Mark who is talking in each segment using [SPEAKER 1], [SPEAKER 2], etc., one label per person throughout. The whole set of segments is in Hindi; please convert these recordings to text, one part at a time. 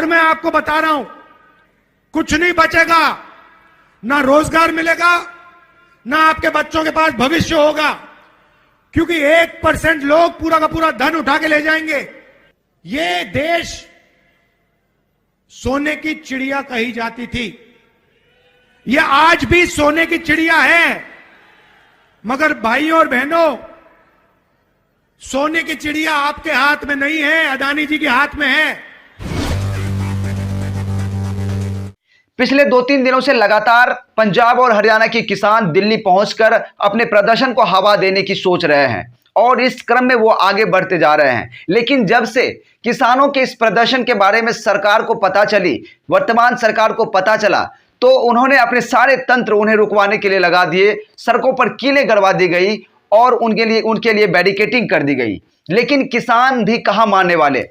[SPEAKER 1] और मैं आपको बता रहा हूं, कुछ नहीं बचेगा, ना रोजगार मिलेगा, ना आपके बच्चों के पास भविष्य होगा, क्योंकि 1% लोग पूरा का पूरा धन उठा के ले जाएंगे। ये देश सोने की चिड़िया कही जाती थी, ये आज भी सोने की चिड़िया है, मगर भाइयों और बहनों, सोने की चिड़िया आपके हाथ में नहीं है, अडानी जी के हाथ में है।
[SPEAKER 2] पिछले 2-3 दिनों से लगातार पंजाब और हरियाणा के किसान दिल्ली पहुंचकर अपने प्रदर्शन को हवा देने की सोच रहे हैं और इस क्रम में वो आगे बढ़ते जा रहे हैं। लेकिन जब से किसानों के इस प्रदर्शन के बारे में सरकार को पता चली, वर्तमान सरकार को पता चला, तो उन्होंने अपने सारे तंत्र उन्हें रुकवाने के लिए लगा दिए, सड़कों पर कीलें गड़वा दी गई और उनके लिए बैरिकेडिंग कर दी गई। लेकिन किसान भी कहां मानने वाले।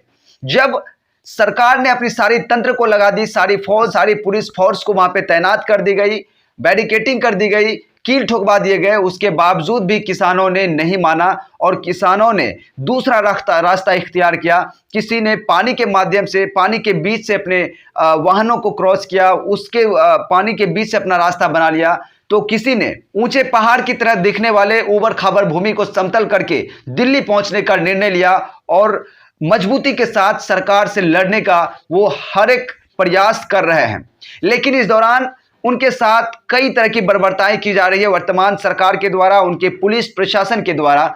[SPEAKER 2] जब सरकार ने अपनी सारी तंत्र को लगा दी, सारी फौज, सारी पुलिस फोर्स को वहां पे तैनात कर दी गई, बैरिकेडिंग कर दी गई, कील ठुकवा दिए गए, उसके बावजूद भी किसानों ने नहीं माना और किसानों ने दूसरा रास्ता इख्तियार किया। किसी ने पानी के माध्यम से, पानी के बीच से अपने वाहनों को क्रॉस किया, उसके पानी के बीच से अपना रास्ता बना लिया, तो किसी ने ऊंचे पहाड़ की तरह दिखने वाले ऊबड़ खाबड़ भूमि को समतल करके दिल्ली पहुंचने का निर्णय लिया और मजबूती के साथ सरकार से लड़ने का वो हर एक प्रयास कर रहे हैं। लेकिन इस दौरान उनके साथ कई तरह की बर्बरताएं की जा रही है वर्तमान सरकार के द्वारा, उनके पुलिस प्रशासन के द्वारा।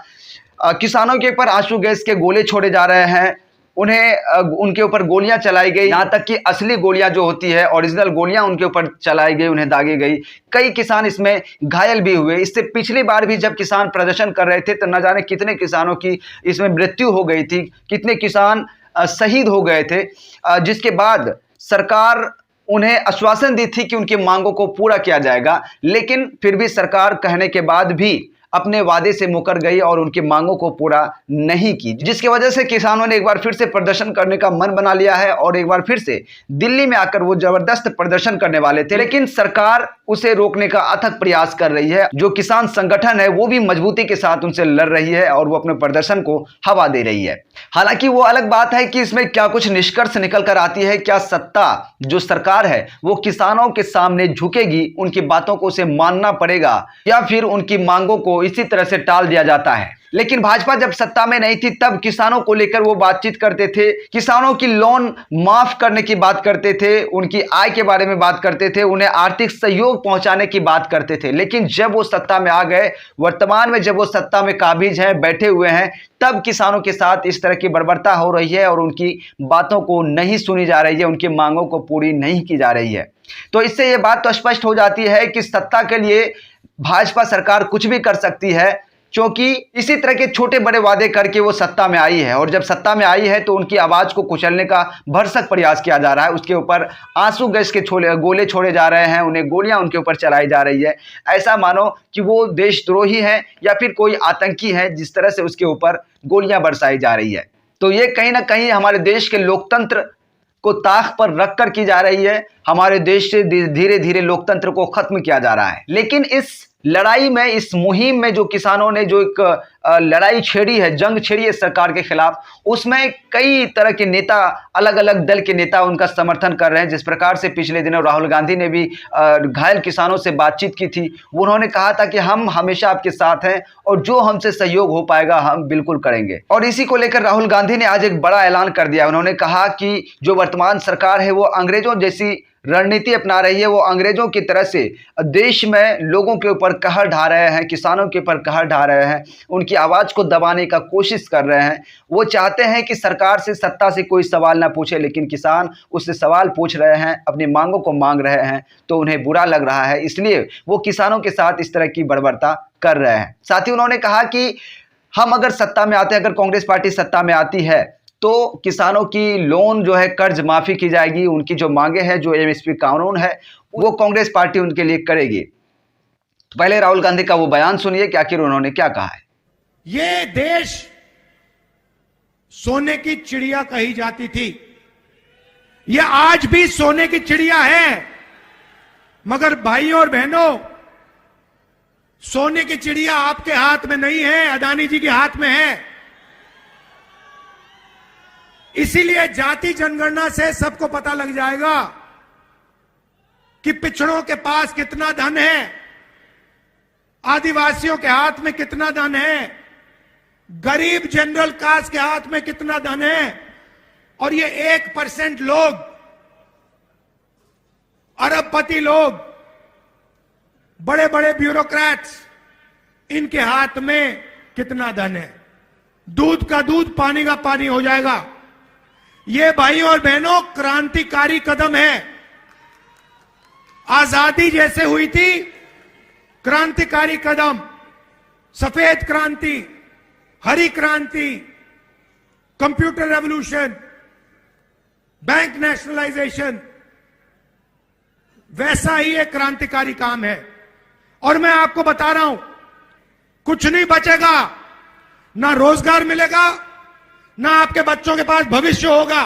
[SPEAKER 2] किसानों के ऊपर आंसू गैस के गोले छोड़े जा रहे हैं, उनके ऊपर गोलियां चलाई गई, यहां तक कि असली गोलियां जो होती है, ओरिजिनल गोलियां उनके ऊपर चलाई गई, उन्हें दागी गई। कई किसान इसमें घायल भी हुए। इससे पिछली बार भी जब किसान प्रदर्शन कर रहे थे तो न जाने कितने किसानों की इसमें मृत्यु हो गई थी, कितने किसान शहीद हो गए थे, जिसके बाद सरकार उन्हें आश्वासन दी थी कि उनकी मांगों को पूरा किया जाएगा। लेकिन फिर भी सरकार कहने के बाद भी अपने वादे से मुकर गई और उनकी मांगों को पूरा नहीं की, जिसकी वजह से किसानों ने एक बार फिर से प्रदर्शन करने का मन बना लिया है और एक बार फिर से दिल्ली में आकर वो जबरदस्त प्रदर्शन करने वाले थे। लेकिन सरकार उसे रोकने का अथक प्रयास कर रही है। जो किसान संगठन है वो भी मजबूती के साथ उनसे लड़ रही है और वो अपने प्रदर्शन को हवा दे रही है। हालांकि वो अलग बात है कि इसमें क्या कुछ निष्कर्ष निकल कर आती है, क्या सत्ता जो सरकार है वो किसानों के सामने झुकेगी, उनकी बातों को उसे मानना पड़ेगा या फिर उनकी मांगों को इसी तरह से टाल दिया जाता है। लेकिन भाजपा जब सत्ता में नहीं थी तब किसानों को लेकर वो बातचीत करते थे, किसानों की लोन माफ करने की बात करते थे, उनकी आय के बारे में बात करते थे, उन्हें आर्थिक सहयोग पहुंचाने की बात करते थे। लेकिन जब वो सत्ता में आ गए, वर्तमान में जब वो सत्ता में काबिज हैं, बैठे हुए हैं, तब किसानों के साथ इस तरह की बर्बरता हो रही है और उनकी बातों को नहीं सुनी जा रही है, उनकी मांगों को पूरी नहीं की जा रही है। तो इससे ये बात तो स्पष्ट हो जाती है कि सत्ता के लिए भाजपा सरकार कुछ भी कर सकती है, क्योंकि इसी तरह के छोटे बड़े वादे करके वो सत्ता में आई है और जब सत्ता में आई है तो उनकी आवाज को कुचलने का भरसक प्रयास किया जा रहा है। उसके ऊपर आंसू गैस के गोले छोड़े जा रहे हैं, उन्हें गोलियां उनके ऊपर चलाई जा रही है। ऐसा मानो कि वो देशद्रोही है या फिर कोई आतंकी है, जिस तरह से उसके ऊपर गोलियां बरसाई जा रही है। तो ये कहीं ना कहीं हमारे देश के लोकतंत्र को ताक पर रखकर की जा रही है। हमारे देश से धीरे धीरे लोकतंत्र को खत्म किया जा रहा है। लेकिन इस लड़ाई में, इस मुहिम में जो किसानों ने जो एक लड़ाई छेड़ी है, जंग छेड़ी है सरकार के खिलाफ, उसमें कई तरह के नेता, अलग अलग दल के नेता उनका समर्थन कर रहे हैं। जिस प्रकार से पिछले दिनों राहुल गांधी ने भी घायल किसानों से बातचीत की थी, उन्होंने कहा था कि हम हमेशा आपके साथ हैं और जो हमसे सहयोग हो पाएगा हम बिल्कुल करेंगे। और इसी को लेकर राहुल गांधी ने आज एक बड़ा ऐलान कर दिया। उन्होंने कहा कि जो वर्तमान सरकार है वो अंग्रेजों जैसी रणनीति अपना रही है, वो अंग्रेजों की तरह से देश में लोगों के ऊपर कहर ढा रहे हैं, किसानों के ऊपर कहर ढा रहे हैं, उनकी आवाज़ को दबाने का कोशिश कर रहे हैं। वो चाहते हैं कि सरकार से, सत्ता से कोई सवाल ना पूछे, लेकिन किसान उससे सवाल पूछ रहे हैं, अपनी मांगों को मांग रहे हैं, तो उन्हें बुरा लग रहा है, इसलिए वो किसानों के साथ इस तरह की बर्बरता कर रहे हैं। साथ ही उन्होंने कहा कि हम अगर सत्ता में आते हैं, अगर कांग्रेस पार्टी सत्ता में आती है तो किसानों की लोन जो है कर्ज माफी की जाएगी, उनकी जो मांगे हैं, जो एमएसपी कानून है वो कांग्रेस पार्टी उनके लिए करेगी। तो पहले राहुल गांधी का वो बयान सुनिए कि आखिर उन्होंने क्या कहा है।
[SPEAKER 1] ये देश सोने की चिड़िया कही जाती थी, ये आज भी सोने की चिड़िया है, मगर भाइयों और बहनों, सोने की चिड़िया आपके हाथ में नहीं है, अडानी जी के हाथ में है। इसीलिए जाति जनगणना से सबको पता लग जाएगा कि पिछड़ों के पास कितना धन है, आदिवासियों के हाथ में कितना धन है, गरीब जनरल कास्ट के हाथ में कितना धन है, और ये 1% लोग, अरबपति लोग, बड़े बड़े ब्यूरोक्रेट्स, इनके हाथ में कितना धन है। दूध का दूध, पानी का पानी हो जाएगा। ये भाइयों और बहनों क्रांतिकारी कदम है। आजादी जैसे हुई थी, क्रांतिकारी कदम, सफेद क्रांति, हरी क्रांति, कंप्यूटर रेवोल्यूशन, बैंक नेशनलाइजेशन, वैसा ही एक क्रांतिकारी काम है। और मैं आपको बता रहा हूं, कुछ नहीं बचेगा, ना रोजगार मिलेगा, ना आपके बच्चों के पास भविष्य होगा,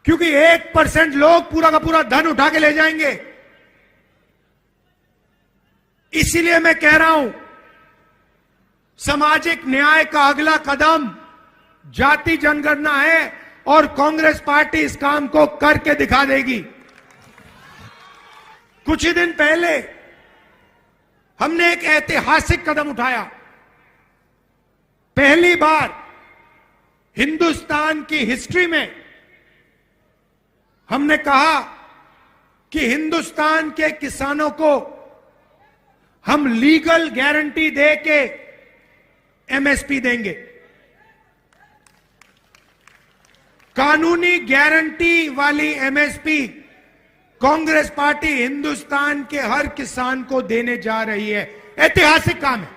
[SPEAKER 1] क्योंकि 1% लोग पूरा का पूरा धन उठा के ले जाएंगे। इसीलिए मैं कह रहा हूं, सामाजिक न्याय का अगला कदम जाति जनगणना है और कांग्रेस पार्टी इस काम को करके दिखा देगी। कुछ ही दिन पहले हमने एक ऐतिहासिक कदम उठाया। पहली बार हिंदुस्तान की हिस्ट्री में हमने कहा कि हिंदुस्तान के किसानों को हम लीगल गारंटी दे के एमएसपी देंगे। कानूनी गारंटी वाली एमएसपी कांग्रेस पार्टी हिंदुस्तान के हर किसान को देने जा रही है। ऐतिहासिक काम है।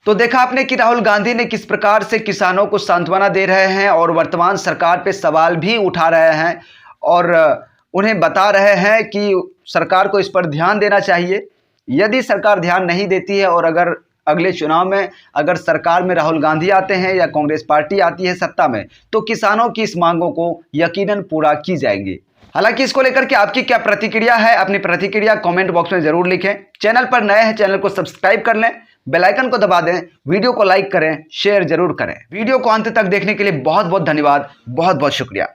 [SPEAKER 2] तो देखा आपने कि राहुल गांधी ने किस प्रकार से किसानों को सांत्वना दे रहे हैं और वर्तमान सरकार पे सवाल भी उठा रहे हैं और उन्हें बता रहे हैं कि सरकार को इस पर ध्यान देना चाहिए। यदि सरकार ध्यान नहीं देती है और अगर अगले चुनाव में अगर सरकार में राहुल गांधी आते हैं या कांग्रेस पार्टी आती है सत्ता में, तो किसानों की इस मांगों को यकीनन पूरा की जाएंगी। हालांकि इसको लेकर के आपकी क्या प्रतिक्रिया है, अपनी प्रतिक्रिया कमेंट बॉक्स में जरूर लिखें। चैनल पर नए हैं, चैनल को सब्सक्राइब कर लें, बेल आइकन को दबा दें, वीडियो को लाइक करें, शेयर जरूर करें। वीडियो को अंत तक देखने के लिए बहुत बहुत धन्यवाद, बहुत बहुत शुक्रिया।